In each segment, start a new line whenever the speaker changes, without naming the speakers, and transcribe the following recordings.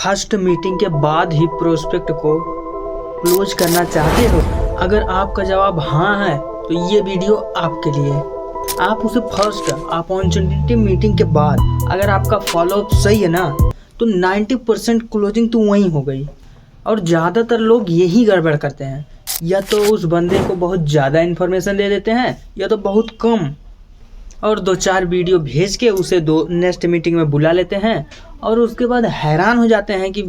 First meeting के बाद ही prospect को क्लोज करना चाहते हो? अगर आपका जवाब हाँ है तो ये वीडियो आपके लिए। आप उसे फर्स्ट अपॉर्चुनिटी मीटिंग के बाद अगर आपका फॉलोअप सही है ना तो 90% क्लोजिंग तो वहीं हो गई। और ज़्यादातर लोग यही गड़बड़ करते हैं, या तो उस बंदे को बहुत ज़्यादा इन्फॉर्मेशन दे देते हैं या तो बहुत कम, और 2-4 वीडियो भेज के उसे नेक्स्ट मीटिंग में बुला लेते हैं और उसके बाद हैरान हो जाते हैं कि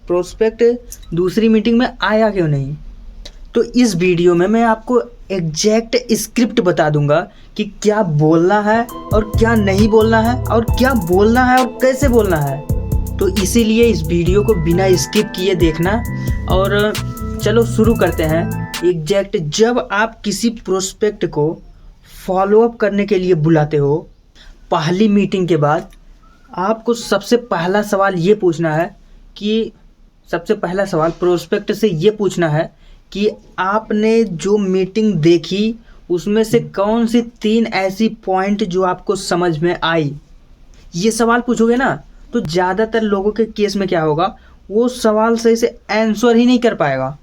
प्रोस्पेक्ट दूसरी मीटिंग में आया क्यों नहीं। तो इस वीडियो में मैं आपको एग्जैक्ट स्क्रिप्ट बता दूंगा कि क्या बोलना है और क्या नहीं बोलना है, और क्या बोलना है और कैसे बोलना है। तो इसीलिए इस वीडियो को बिना स्किप किए देखना। और चलो शुरू करते हैं। एग्जैक्ट जब आप किसी प्रोस्पेक्ट को फॉलोअप करने के लिए बुलाते हो पहली मीटिंग के बाद, आपको सबसे पहला सवाल ये पूछना है कि प्रोस्पेक्ट से ये पूछना है कि आपने जो मीटिंग देखी उसमें से कौन सी 3 ऐसी पॉइंट जो आपको समझ में आई। ये सवाल पूछोगे ना तो ज़्यादातर लोगों के केस में क्या होगा, वो सवाल सही से आंसर ही नहीं कर पाएगा।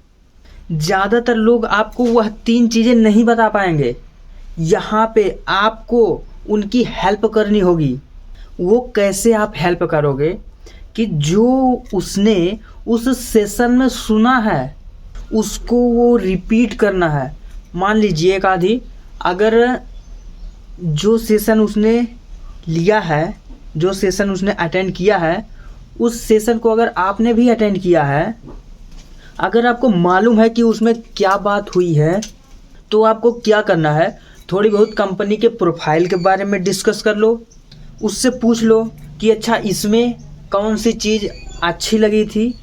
ज़्यादातर लोग आपको वह 3 चीज़ें नहीं बता पाएंगे। यहाँ पे आपको उनकी हेल्प करनी होगी। वो कैसे आप हेल्प करोगे कि जो उसने उस सेशन में सुना है उसको वो रिपीट करना है। मान लीजिए एक आधी, अगर जो सेशन उसने लिया है, जो सेशन उसने अटेंड किया है, उस सेशन को अगर आपने भी अटेंड किया है, अगर आपको मालूम है कि उसमें क्या बात हुई है, तो आपको क्या करना है, थोड़ी बहुत कंपनी के प्रोफाइल के बारे में डिस्कस कर लो। उससे पूछ लो कि अच्छा इसमें कौन सी चीज़ अच्छी लगी थी।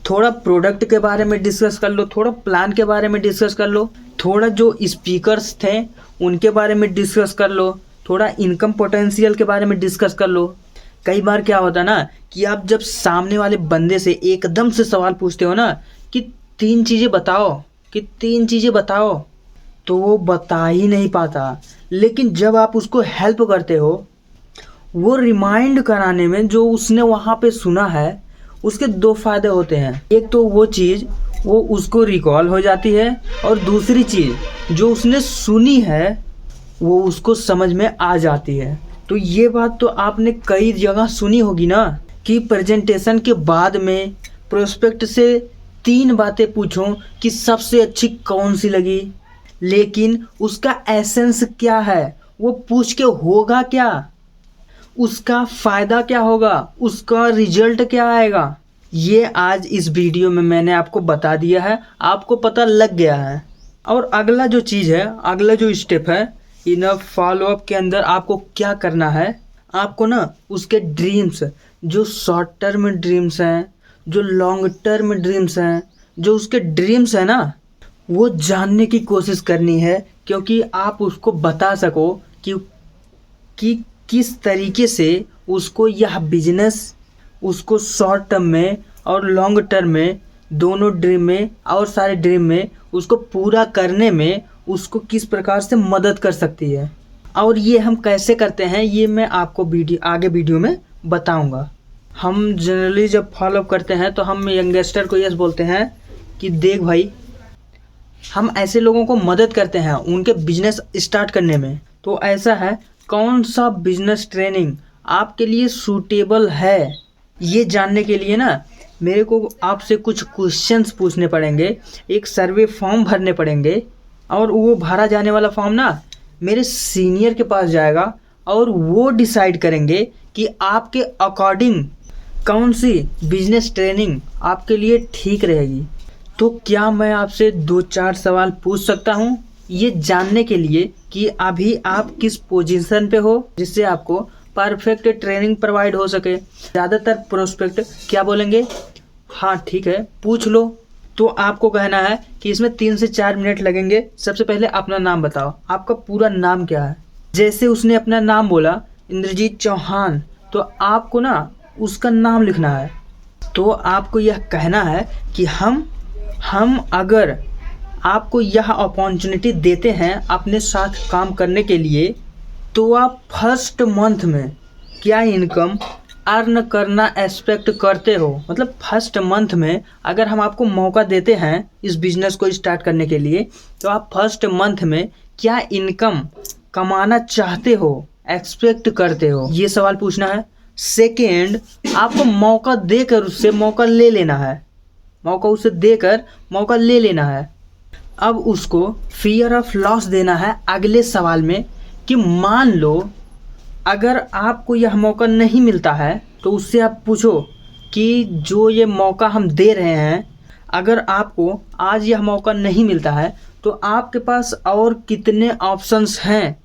थोड़ा प्रोडक्ट के बारे में डिस्कस कर लो, थोड़ा प्लान के बारे में डिस्कस कर लो, थोड़ा जो स्पीकर्स थे उनके बारे में डिस्कस कर लो, थोड़ा इनकम पोटेंशियल के बारे में डिस्कस कर लो। कई बार क्या होता है ना कि आप जब सामने वाले बंदे से एकदम से सवाल पूछते हो ना कि 3 चीज़ें बताओ, तो वो बता ही नहीं पाता। लेकिन जब आप उसको हेल्प करते हो, वो रिमाइंड कराने में जो उसने वहाँ पे सुना है उसके 2 फ़ायदे होते हैं। एक तो वो चीज़ वो उसको रिकॉल हो जाती है, और दूसरी चीज़ जो उसने सुनी है वो उसको समझ में आ जाती है। तो ये बात तो आपने कई जगह सुनी होगी ना कि प्रेजेंटेशन के बाद में प्रोस्पेक्ट से 3 बातें पूछो कि सबसे अच्छी कौन सी लगी, लेकिन उसका एसेंस क्या है, वो पूछ के होगा क्या, उसका फ़ायदा क्या होगा, उसका रिजल्ट क्या आएगा। ये आज इस वीडियो में मैंने आपको बता दिया है, आपको पता लग गया है। और अगला जो चीज़ है, अगला जो स्टेप है इन फॉलोअप के अंदर, आपको क्या करना है, आपको ना उसके ड्रीम्स, जो शॉर्ट टर्म ड्रीम्स हैं, जो लॉन्ग टर्म ड्रीम्स हैं, जो उसके ड्रीम्स हैं ना, वो जानने की कोशिश करनी है। क्योंकि आप उसको बता सको कि किस तरीके से उसको यह बिजनेस, उसको शॉर्ट टर्म में और लॉन्ग टर्म में, दोनों ड्रीम में और सारे ड्रीम में उसको पूरा करने में उसको किस प्रकार से मदद कर सकती है। और ये हम कैसे करते हैं ये मैं आपको आगे वीडियो में बताऊंगा। हम जनरली जब फॉलोअप करते हैं तो हम यंगस्टर को यस बोलते हैं कि देख भाई, हम ऐसे लोगों को मदद करते हैं उनके बिजनेस स्टार्ट करने में। तो ऐसा है, कौन सा बिजनेस ट्रेनिंग आपके लिए सूटेबल है, ये जानने के लिए ना मेरे को आपसे कुछ क्वेश्चंस पूछने पड़ेंगे, एक सर्वे फॉर्म भरने पड़ेंगे, और वो भरा जाने वाला फॉर्म ना मेरे सीनियर के पास जाएगा और वो डिसाइड करेंगे कि आपके अकॉर्डिंग कौन सी बिजनेस ट्रेनिंग आपके लिए ठीक रहेगी। तो क्या मैं आपसे 2-4 सवाल पूछ सकता हूँ ये जानने के लिए कि अभी आप किस पोजीशन पे हो, जिससे आपको परफेक्ट ट्रेनिंग प्रोवाइड हो सके। ज़्यादातर प्रोस्पेक्ट क्या बोलेंगे, हाँ ठीक है पूछ लो। तो आपको कहना है कि इसमें 3 से 4 मिनट लगेंगे। सबसे पहले अपना नाम बताओ, आपका पूरा नाम क्या है। जैसे उसने अपना नाम बोला इंद्रजीत चौहान, तो आपको ना उसका नाम लिखना है। तो आपको यह कहना है कि हम अगर आपको यह अपॉर्चुनिटी देते हैं अपने साथ काम करने के लिए, तो आप फर्स्ट मंथ में क्या इनकम अर्न करना एक्सपेक्ट करते हो, मतलब फर्स्ट मंथ में अगर हम आपको मौका देते हैं इस बिजनेस को स्टार्ट करने के लिए, तो आप फर्स्ट मंथ में क्या इनकम कमाना चाहते हो, एक्सपेक्ट करते हो, ये सवाल पूछना है। सेकेंड, आपको मौका देकर उससे मौका ले लेना है, मौका उसे देकर मौका ले लेना है। अब उसको फियर ऑफ लॉस देना है अगले सवाल में कि मान लो अगर आपको यह मौका नहीं मिलता है तो उससे आप पूछो कि जो ये मौका हम दे रहे हैं, अगर आपको आज यह मौका नहीं मिलता है तो आपके पास और कितने ऑप्शंस हैं,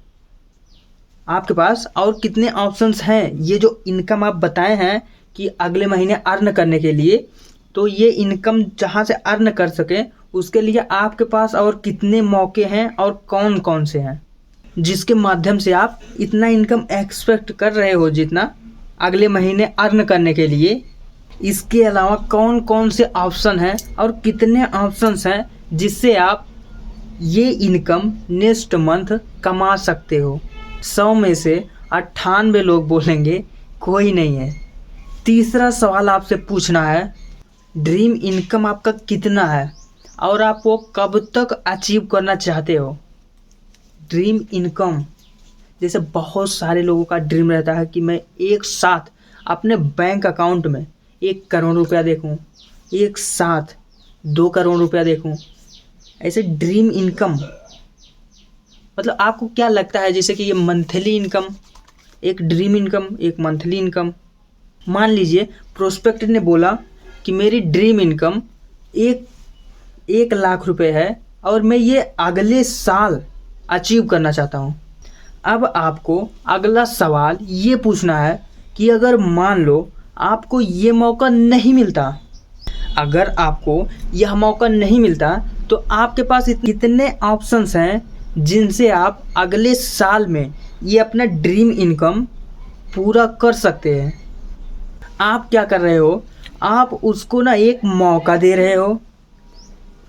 आपके पास और कितने ऑप्शंस हैं। ये जो इनकम आप बताए हैं कि अगले महीने अर्न करने के लिए, तो ये इनकम जहाँ से अर्न कर सके उसके लिए आपके पास और कितने मौके हैं और कौन कौन से हैं, जिसके माध्यम से आप इतना इनकम एक्सपेक्ट कर रहे हो जितना अगले महीने अर्न करने के लिए। इसके अलावा कौन कौन से ऑप्शन हैं और कितने ऑप्शंस हैं जिससे आप ये इनकम नेक्स्ट मंथ कमा सकते हो। 100 में से 98 लोग बोलेंगे कोई नहीं है। तीसरा सवाल आपसे पूछना है, ड्रीम इनकम आपका कितना है और आप वो कब तक अचीव करना चाहते हो। ड्रीम इनकम, जैसे बहुत सारे लोगों का ड्रीम रहता है कि मैं एक साथ अपने बैंक अकाउंट में 1 करोड़ रुपया देखूं, एक साथ 2 करोड़ रुपया देखूं। ऐसे ड्रीम इनकम, मतलब आपको क्या लगता है जैसे कि ये मंथली इनकम, एक ड्रीम इनकम, एक मंथली इनकम। मान लीजिए प्रोस्पेक्ट ने बोला कि मेरी ड्रीम इनकम 1 लाख रुपए है और मैं ये अगले साल अचीव करना चाहता हूँ। अब आपको अगला सवाल ये पूछना है कि अगर मान लो आपको ये मौका नहीं मिलता, अगर आपको यह मौका नहीं मिलता तो आपके पास कितने ऑप्शंस हैं जिनसे आप अगले साल में ये अपना ड्रीम इनकम पूरा कर सकते हैं। आप क्या कर रहे हो, आप उसको ना एक मौका दे रहे हो,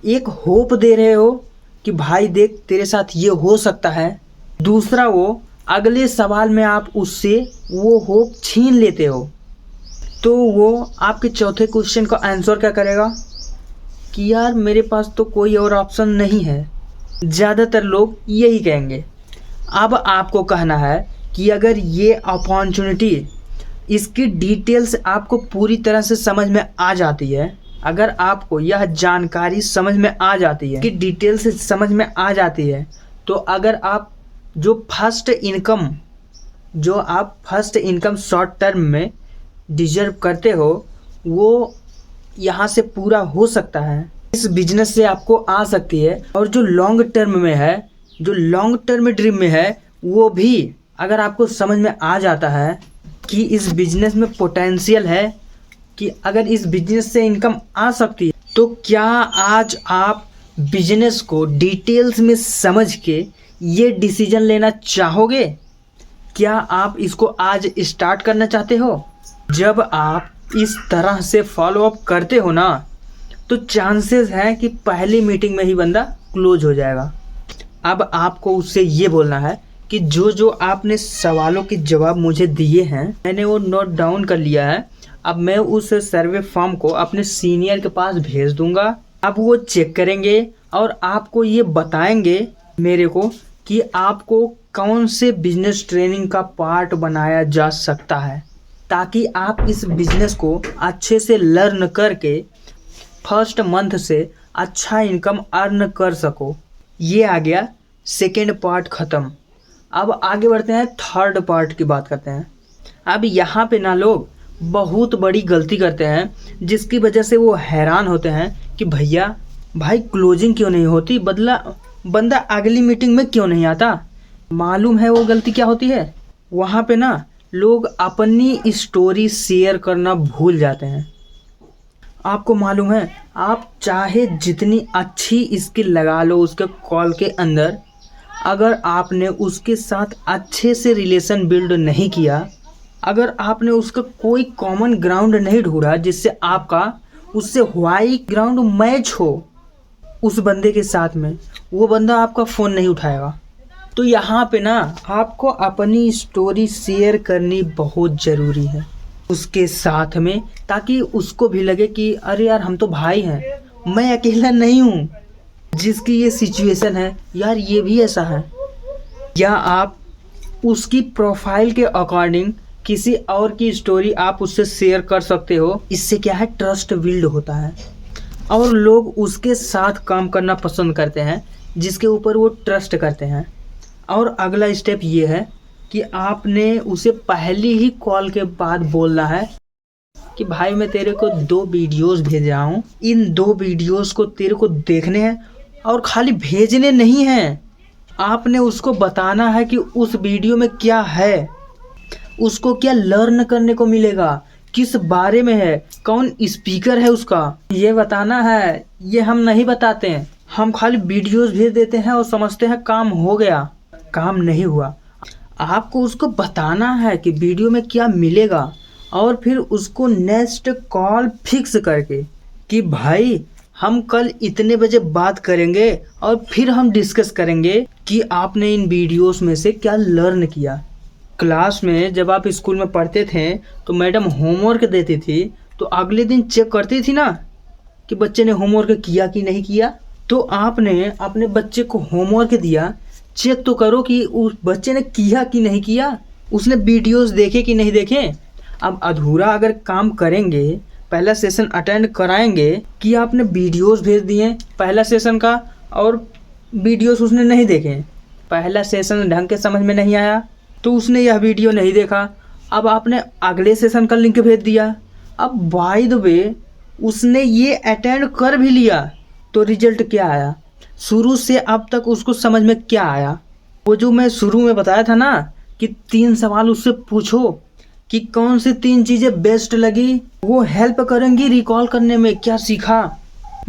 एक होप दे रहे हो कि भाई देख तेरे साथ ये हो सकता है। दूसरा, वो अगले सवाल में आप उससे वो होप छीन लेते हो, तो वो आपके चौथे क्वेश्चन का आंसर क्या करेगा कि यार मेरे पास तो कोई और ऑप्शन नहीं है। ज़्यादातर लोग यही कहेंगे। अब आपको कहना है कि अगर ये अपॉर्चुनिटी, इसकी डिटेल्स आपको पूरी तरह से समझ में आ जाती है, अगर आपको यह जानकारी समझ में आ जाती है कि डिटेल से समझ में आ जाती है, तो अगर आप जो फर्स्ट इनकम शॉर्ट टर्म में डिजर्व करते हो वो यहाँ से पूरा हो सकता है, इस बिजनेस से आपको आ सकती है। और जो लॉन्ग टर्म में है, जो लॉन्ग टर्म ड्रीम में है, वो भी अगर आपको समझ में आ जाता है कि इस बिजनेस में पोटेंशियल है, कि अगर इस बिजनेस से इनकम आ सकती है, तो क्या आज आप बिजनेस को डिटेल्स में समझ के ये डिसीजन लेना चाहोगे? क्या आप इसको आज स्टार्ट करना चाहते हो? जब आप इस तरह से फॉलो अप करते हो ना, तो चांसेस हैं कि पहली मीटिंग में ही बंदा क्लोज हो जाएगा। अब आपको उससे ये बोलना है कि जो जो आपने सवालों के जवाब मुझे दिए हैं मैंने वो नोट डाउन कर लिया है। अब मैं उस सर्वे फॉर्म को अपने सीनियर के पास भेज दूंगा। अब वो चेक करेंगे और आपको ये बताएंगे मेरे को कि आपको कौन से बिजनेस ट्रेनिंग का पार्ट बनाया जा सकता है, ताकि आप इस बिजनेस को अच्छे से लर्न करके फर्स्ट मंथ से अच्छा इनकम अर्न कर सको। ये आ गया सेकेंड पार्ट ख़त्म। अब आगे बढ़ते हैं, थर्ड पार्ट की बात करते हैं। अब यहाँ पे ना लोग बहुत बड़ी गलती करते हैं, जिसकी वजह से वो हैरान होते हैं कि भैया भाई क्लोजिंग क्यों नहीं होती, बंदा अगली मीटिंग में क्यों नहीं आता। मालूम है वो गलती क्या होती है? वहाँ पे ना लोग अपनी स्टोरी शेयर करना भूल जाते हैं। आपको मालूम है, आप चाहे जितनी अच्छी स्किल लगा लो उसके कॉल के अंदर, अगर आपने उसके साथ अच्छे से रिलेशन बिल्ड नहीं किया, अगर आपने उसका कोई कॉमन ग्राउंड नहीं ढूंढा जिससे आपका उससे वाई ग्राउंड मैच हो उस बंदे के साथ में, वो बंदा आपका फ़ोन नहीं उठाएगा। तो यहाँ पे ना आपको अपनी स्टोरी शेयर करनी बहुत ज़रूरी है। उसके साथ में, ताकि उसको भी लगे कि अरे यार हम तो भाई हैं, मैं अकेला नहीं हूँ जिसकी ये सिचुएशन है, यार ये भी ऐसा है। या आप उसकी प्रोफाइल के अकॉर्डिंग किसी और की स्टोरी आप उससे शेयर कर सकते हो। इससे क्या है, ट्रस्ट बिल्ड होता है और लोग उसके साथ काम करना पसंद करते हैं जिसके ऊपर वो ट्रस्ट करते हैं। और अगला स्टेप ये है कि आपने उसे पहली ही कॉल के बाद बोलना है कि भाई मैं तेरे को 2 वीडियोस भेज रहा हूँ, इन 2 वीडियोस को तेरे को देखने हैं और खाली भेजने नहीं हैं, आपने उसको बताना है कि उस वीडियो में क्या है, उसको क्या लर्न करने को मिलेगा, किस बारे में है, कौन स्पीकर है उसका, ये बताना है। ये हम नहीं बताते हैं, हम खाली वीडियोस भेज देते हैं और समझते हैं काम हो गया। काम नहीं हुआ। आपको उसको बताना है कि वीडियो में क्या मिलेगा और फिर उसको नेक्स्ट कॉल फिक्स करके कि भाई हम कल इतने बजे बात करेंगे और फिर हम डिस्कस करेंगे कि आपने इन वीडियोस में से क्या लर्न किया। क्लास में जब आप स्कूल में पढ़ते थे तो मैडम होमवर्क देती थी तो अगले दिन चेक करती थी ना कि बच्चे ने होमवर्क किया कि नहीं किया। तो आपने अपने बच्चे को होमवर्क दिया, चेक तो करो कि उस बच्चे ने किया कि नहीं किया, उसने वीडियोस देखे कि नहीं देखे। अब अधूरा अगर काम करेंगे, पहला सेशन अटेंड कराएंगे कि आपने वीडियोस भेज दिए पहला सेशन का और वीडियोस उसने नहीं देखे, पहला सेशन ढंग के समझ में नहीं आया तो उसने यह वीडियो नहीं देखा। अब आपने अगले सेशन का लिंक भेज दिया, अब बाय द वे उसने ये अटेंड कर भी लिया तो रिजल्ट क्या आया, शुरू से अब तक उसको समझ में क्या आया। वो जो मैं शुरू में बताया था ना कि 3 सवाल उससे पूछो कि कौन सी 3 चीज़ें बेस्ट लगी, वो हेल्प करेंगी रिकॉल करने में क्या सीखा।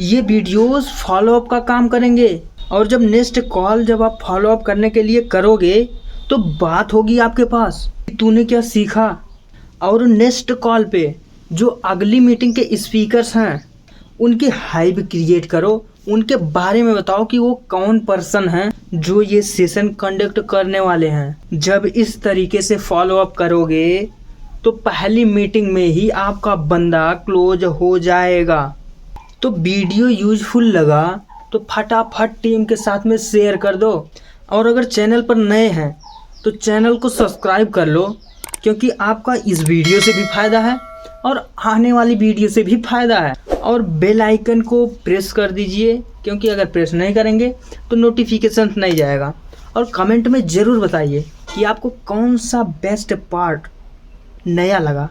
ये वीडियोस फॉलोअप का काम करेंगे और जब नेक्स्ट कॉल जब आप फॉलोअप करने के लिए करोगे तो बात होगी आपके पास कि तूने क्या सीखा। और नेक्स्ट कॉल पे जो अगली मीटिंग के स्पीकर्स हैं उनकी हाइप क्रिएट करो, उनके बारे में बताओ कि वो कौन पर्सन हैं जो ये सेशन कंडक्ट करने वाले हैं। जब इस तरीके से फॉलो अप करोगे तो पहली मीटिंग में ही आपका बंदा क्लोज हो जाएगा। तो वीडियो यूजफुल लगा तो फटाफट टीम के साथ में शेयर कर दो और अगर चैनल पर नए हैं तो चैनल को सब्सक्राइब कर लो, क्योंकि आपका इस वीडियो से भी फ़ायदा है और आने वाली वीडियो से भी फ़ायदा है। और बेल आइकन को प्रेस कर दीजिए, क्योंकि अगर प्रेस नहीं करेंगे तो नोटिफिकेशन नहीं जाएगा। और कमेंट में ज़रूर बताइए कि आपको कौन सा बेस्ट पार्ट नया लगा।